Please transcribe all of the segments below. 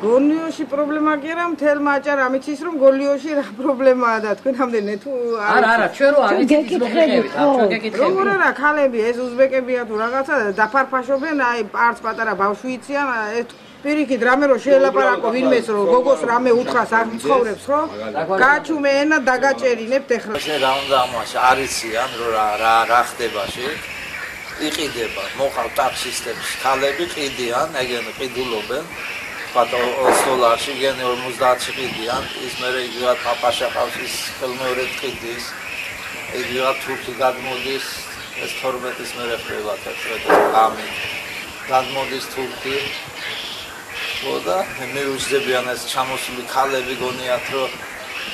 გონიოში პრობლემა კი არა, მთელმა აჭარა ამიცის რომ გონიოში რა პრობლემაა და თქვენ ამდენე თუ არა, ჩვენ რო ამიცის მოგიხევით, ჩვენ გეკითხებით. როგორ არა, ხალები, ეს უზბეკებია თუ რაღაცა დაფარფაშობენ, აი პარც პატარა ბავშვი იციან, პირიქით რამე რო შეელაპარაკო ვინმეს რომ გოგოს რამე უთხრას არ მცხოვრებს ხო? გაჩუმე ენა დაგაჭერინებთ ეხლა. შენ რა უნდა ამაში არ იციან რომ რა ხდებაში? იყიდება, მოყავ ტაქსისტებს, ხალები ყიდიან, ეგენ ყიდულობენ. $100 გენ 50 ყიდიან, ის მერე იგივე პაპაშა ყავს ის ხელმეორედ ყიდის. იგივე თურქი გადმოდის, ეს 12-ის მერე ხდება ამი. გადმოდის თურქი. ხოდა მე უძებიან ეს ჩამოსული ხალები გონიათ რომ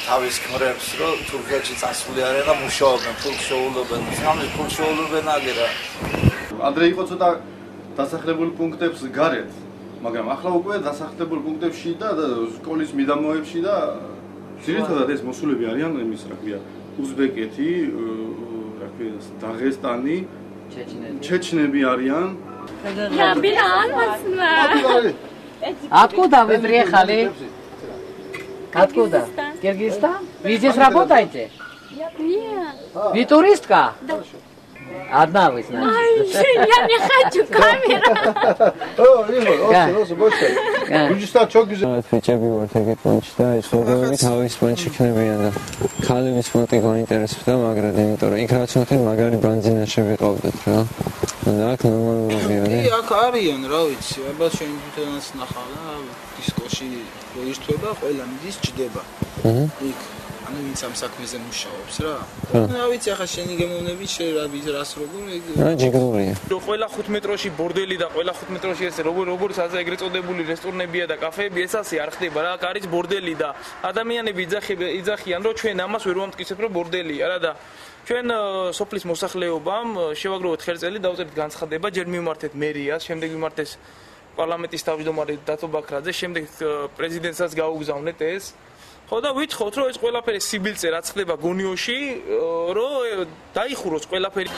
თავის ქმრებს რომ თურქეთში წასული არიან და მუშაობენ, ფულს შეულობენ. სამი ფულს შეულობენ აგერა. ადრე იყო ცოტა დასახლებული პუნქტებს გარეთ, მაგრამ ახლა უკვე დასახლებული პუნქტებში და სკოლის მიდამოებში და ძირითადად ეს მოსულები არიან იმის რა ქვია, უზბეკეთი, რა ქვია, დაღესტანი, ჩეჩნები ариян. Я bila almasna. Откуда вы приехали? Откуда? Киргизстан? Вы здесь работаете? Нет. Вы туристка? Да. Одна вы знаете. Я не хочу камеру. Gürcistan çok güzel. Fecəbi var təqət bunçda, heç qodəvi თავის bunçı knებიან და ხალების მოტი გაინტერესებდა, მაგრამ იმიტომ რომ იქ რაც ნახე მაგარი ბანძინაში ვიყავდეთ რა. და აქ ნორმალურია. აქ არიან, რა ვიცი, აბა შენ თვითონაც ნახავ და დისკოში რო ირთვება, ყველა მიდის ჭდება. იქ ანუ ვინც ამ საქმეზე მუშაობს რა. რა ვიცი, ახლა შენი გემოვნები შენ რას როგორ რა ჯიგრურია. ყველა 5 მეტროში ბორდელი და ყველა 5 მეტროში ეს როგორც ასე ეგრეთ წოდებული რესტორნებია და კაფეები ეს ასე არ ხდება რა, აქ არის ბორდელი და ადამიანები იძახიან რომ ჩვენ ამას ვერ ვამტკიცებთ რომ ბორდელია რა და ჩვენ სოფლის მოსახლეობამ შევაგროვეთ ხელწელი, დავწერთ განცხადება, ჯერ მივმართეთ მერიას, შემდეგ ვიმართეს პარლამენტის თავმჯდომარე დათო ბაქრაძე, შემდეგ პრეზიდენტსაც გაუგზავნეთ ეს. ხო და ვითხოვთ რომ ეს ყველაფერი სიბილწე რაც ხდება გონიოში, რომ დაიხუროს ყველაფერი.